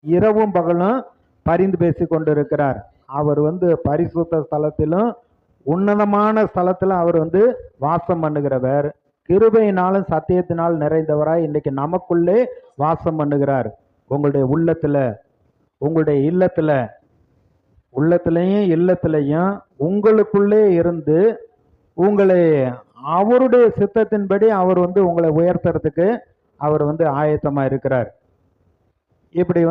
இரவும் பகலும் பரிந்து பேசி கொண்டிருக்கிறார். அவர் பரிசுத்த ஸ்தலத்திலும் உன்னதமான ஸ்தலத்துல அவர் வாசம் பண்ணுகிறவர். கிருபையினாலும் சத்தியத்தினால் நிறைந்தவராய் இன்னைக்கு நமக்குள்ளே வாசம் பண்ணுகிறார். உங்களுடைய உள்ளத்துல, உங்களுடைய உள்ளத்திலையும் இல்லத்திலையும் உங்களுக்குள்ளே இருந்து உங்களை அவருடைய சித்தத்தின்படி அவர் உங்களை உயர்த்துறதுக்கு அவர் ஆயத்தமா இருக்கிறார். இப்படி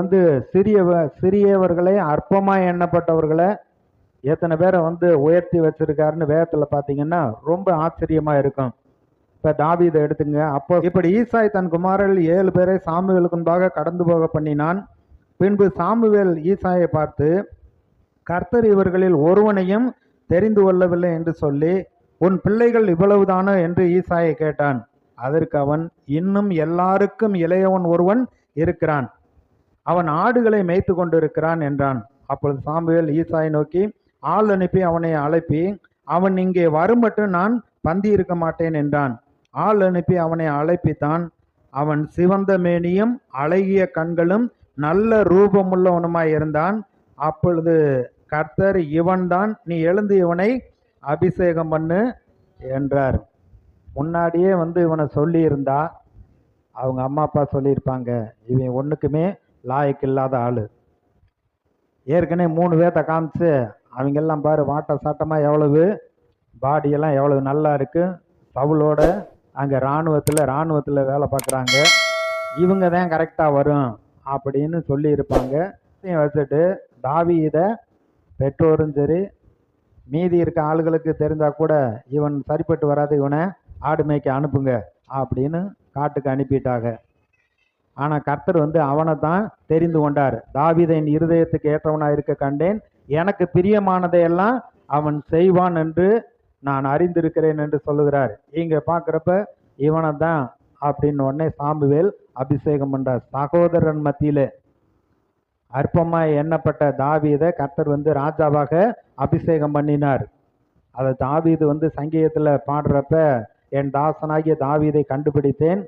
சிறியவர்களை அற்பமா எண்ணப்பட்டவர்களை எத்தனை பேரை உயர்த்தி வச்சிருக்காருன்னு வேதத்துல பாத்தீங்கன்னா ரொம்ப ஆச்சரியமா இருக்கும். இப்ப தாவீதை எடுத்துங்க. அப்போ இப்படி ஈசாய் தன் குமாரர்கள் 7 பேரை சாமுவேலுக்கு முன்பாக கடந்து போக பண்ணினான். பின்பு சாமுவேல் ஈசாயை பார்த்து, கர்த்தர் இவர்களில் ஒருவனையும் தெரிந்து கொள்ளவில்லை என்று சொல்லி, உன் பிள்ளைகள் இவ்வளவுதானோ என்று ஈசாயை கேட்டான். அதற்கு அவன், இன்னும் எல்லாருக்கும் இளையவன் ஒருவன் இருக்கிறான், அவன் ஆடுகளை மேய்த்து கொண்டிருக்கிறான் என்றான். அப்பொழுது சாமுவேல் ஈசாயை நோக்கி ஆள் அனுப்பி அவனை அழைப்பி, அவன் இங்கே வருமட்டும் நான் பந்தி இருக்க மாட்டேன் என்றான். ஆள் அனுப்பி அவனை அழைப்பித்தான். அவன் சிவந்த மேனியும் அழகிய கண்களும் நல்ல ரூபமுள்ளவனுமாய் இருந்தான். அப்பொழுது கர்த்தர், இவன்தான், நீ எழுந்து இவனை அபிஷேகம் பண்ணு என்றார். முன்னாடியே இவனை சொல்லி இருந்தா அவங்க அம்மா அப்பா சொல்லியிருப்பாங்க, இவன் ஒன்றுக்குமே லாயக்கு இல்லாத ஆளு. ஏற்கனவே 3 பேர்த்த காமிச்சு அவங்கெல்லாம் பாரு வாட்ட சாட்டமாக எவ்வளவு பாடியெல்லாம் எவ்வளவு நல்லா இருக்கு, சவுளோட அங்கே இராணுவத்தில் வேலை பார்க்குறாங்க, இவங்க தான் கரெக்டாக வரும் அப்படின்னு சொல்லியிருப்பாங்க. வச்சுட்டு தாவீதை பெற்றோரும் சரி மீதி இருக்க ஆளுகளுக்கு தெரிஞ்சால் கூட இவன் சரிப்பட்டு வராது, இவனை ஆடு மேய்க்க அனுப்புங்க அப்படின்னு காட்டுக்கு அனுப்பிட்டாங்க. ஆனால் கர்த்தர் அவனை தான் தெரிந்து கொண்டார். தாவீதின் இருதயத்துக்கு ஏற்றவனாக இருக்க கண்டேன், எனக்கு பிரியமானதையெல்லாம் அவன் செய்வான் என்று நான் அறிந்திருக்கிறேன் என்று சொல்லுகிறார். இங்கே பார்க்குறப்ப இவனை தான் அப்படின்னு உடனே சாமுவேல் அபிஷேகம் பண்றார். சகோதரன் மத்தியிலே அற்பமாய் எண்ணப்பட்ட தாவீதை கர்த்தர் ராஜாவாக அபிஷேகம் பண்ணினார். அதை தாவீது சங்கீதத்தில் பாடுறப்ப, என் தாசனாகிய தாவீதை கண்டுபிடித்தேன்,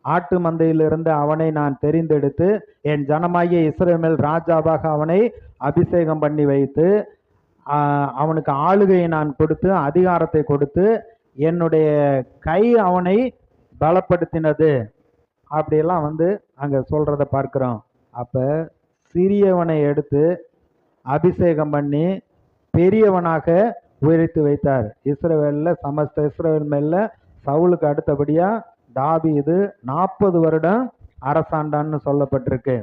ஆட்டு மந்தையிலிருந்து அவனை நான் தெரிந்தெடுத்து என் ஜனமாகிய இஸ்ரவேல் ராஜாவாக அவனை அபிஷேகம் பண்ணி வைத்து அவனுக்கு ஆளுகையை நான் கொடுத்து அதிகாரத்தை கொடுத்து என்னுடைய கை அவனை பலப்படுத்தினது அப்படியெல்லாம் அங்கே சொல்றத பார்க்கிறோம். அப்போ சிறியவனை எடுத்து அபிஷேகம் பண்ணி பெரியவனாக உயர்த்தி வைத்தார். இஸ்ரவேலில் சமஸ்த இஸ்ரவேல் மேல சவுலுக்கு அடுத்தபடியாக தாவீது 40 வருடம் அரசாண்டான்னு சொல்லப்பட்டிருக்கு.